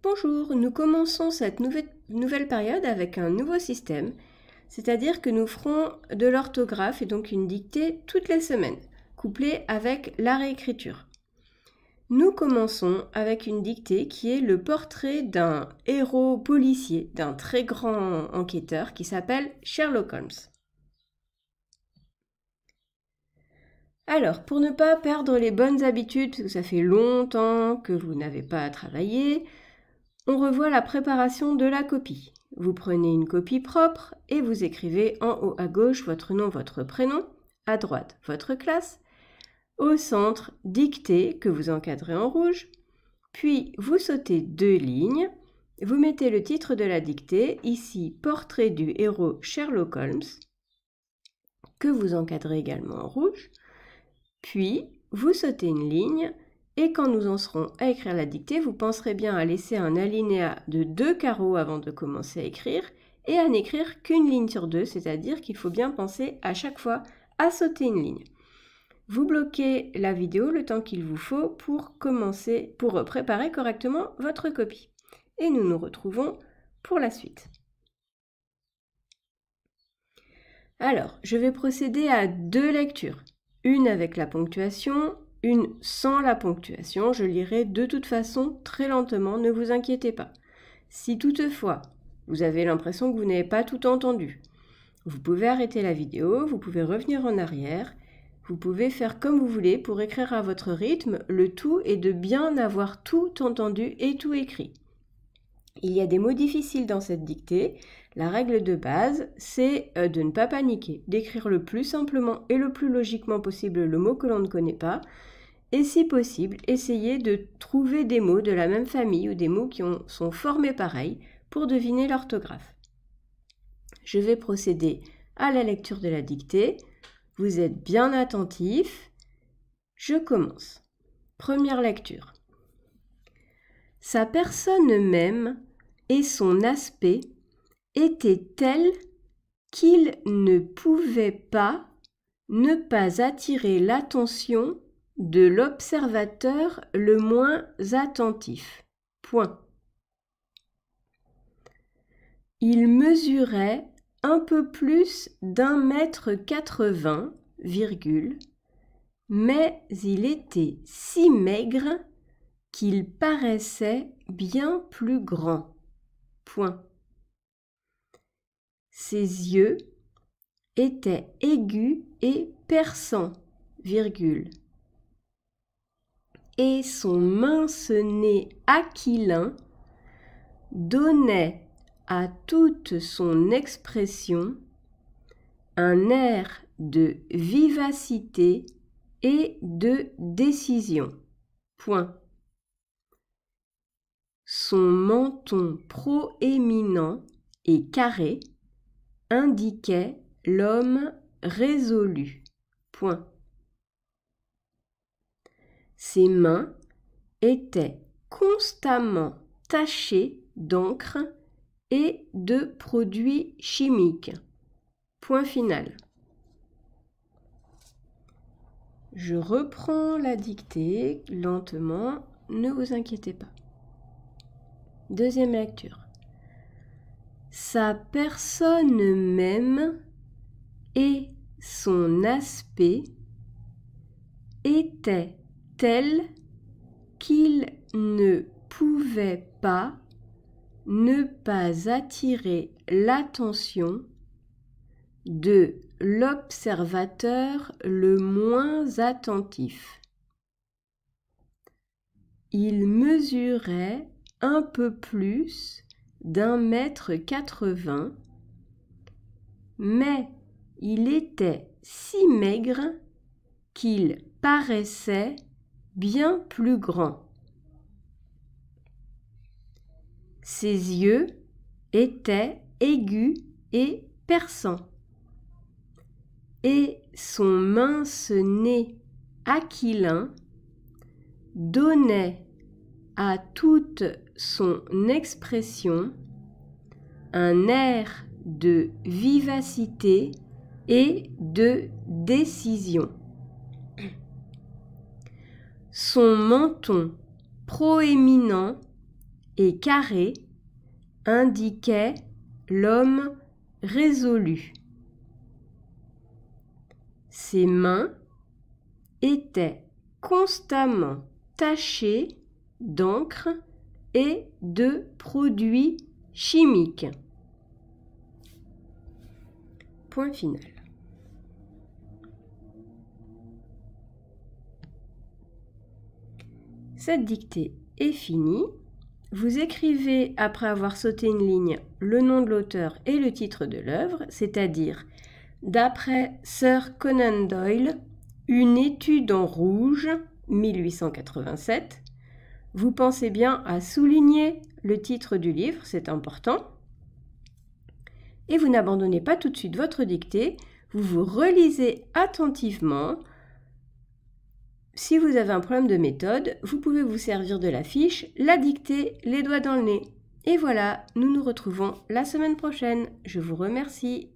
Bonjour, nous commençons cette nouvelle période avec un nouveau système, c'est-à-dire que nous ferons de l'orthographe et donc une dictée toutes les semaines, couplée avec la réécriture. Nous commençons avec une dictée qui est le portrait d'un héros policier, d'un très grand enquêteur qui s'appelle Sherlock Holmes. Alors, pour ne pas perdre les bonnes habitudes, parce que ça fait longtemps que vous n'avez pas travaillé, on revoit la préparation de la copie. Vous prenez une copie propre et vous écrivez en haut à gauche votre nom, votre prénom, à droite votre classe, au centre dictée que vous encadrez en rouge, puis vous sautez 2 lignes, vous mettez le titre de la dictée, ici portrait du héros Sherlock Holmes, que vous encadrez également en rouge, puis vous sautez une ligne. Et quand nous en serons à écrire la dictée, vous penserez bien à laisser un alinéa de 2 carreaux avant de commencer à écrire et à n'écrire qu'une ligne sur 2, c'est-à-dire qu'il faut bien penser à chaque fois à sauter une ligne. Vous bloquez la vidéo le temps qu'il vous faut pour préparer correctement votre copie. Et nous nous retrouvons pour la suite. Alors, je vais procéder à 2 lectures, une avec la ponctuation, une sans la ponctuation. Je lirai de toute façon très lentement, ne vous inquiétez pas. Si toutefois vous avez l'impression que vous n'avez pas tout entendu, vous pouvez arrêter la vidéo, vous pouvez revenir en arrière, vous pouvez faire comme vous voulez pour écrire à votre rythme. Le tout est de bien avoir tout entendu et tout écrit. Il y a des mots difficiles dans cette dictée. La règle de base, c'est de ne pas paniquer, d'écrire le plus simplement et le plus logiquement possible le mot que l'on ne connaît pas, et si possible, essayez de trouver des mots de la même famille ou des mots qui sont formés pareil pour deviner l'orthographe. Je vais procéder à la lecture de la dictée. Vous êtes bien attentifs. Je commence. Première lecture. Sa personne même et son aspect étaient tels qu'il ne pouvait pas ne pas attirer l'attention de l'observateur le moins attentif. Point. Il mesurait un peu plus d'1,80 m, mais il était si maigre qu'il paraissait bien plus grand. Point. Ses yeux étaient aigus et perçants, virgule. Et son mince nez aquilin donnait à toute son expression un air de vivacité et de décision. Point. Son menton proéminent et carré indiquait l'homme résolu. Point. Ses mains étaient constamment tachées d'encre et de produits chimiques. Point final. Je reprends la dictée lentement, ne vous inquiétez pas. Deuxième lecture. Sa personne même et son aspect étaient tels qu'il ne pouvait pas ne pas attirer l'attention de l'observateur le moins attentif. Il mesurait un peu plus d'1,80 m, mais il était si maigre qu'il paraissait bien plus grand. Ses yeux étaient aigus et perçants, et son mince nez aquilin donnait à toute son expression un air de vivacité et de décision. Son menton proéminent et carré indiquaient l'homme résolu. Ses mains étaient constamment tachées d'encre et de produits chimiques. Point final. Cette dictée est finie. Vous écrivez, après avoir sauté une ligne, le nom de l'auteur et le titre de l'œuvre, c'est-à-dire d'après Sir Conan Doyle, Une étude en rouge, 1887. Vous pensez bien à souligner le titre du livre, c'est important. Et vous n'abandonnez pas tout de suite votre dictée, vous vous relisez attentivement. Si vous avez un problème de méthode, vous pouvez vous servir de la fiche, la dictée, les doigts dans le nez. Et voilà, nous nous retrouvons la semaine prochaine. Je vous remercie.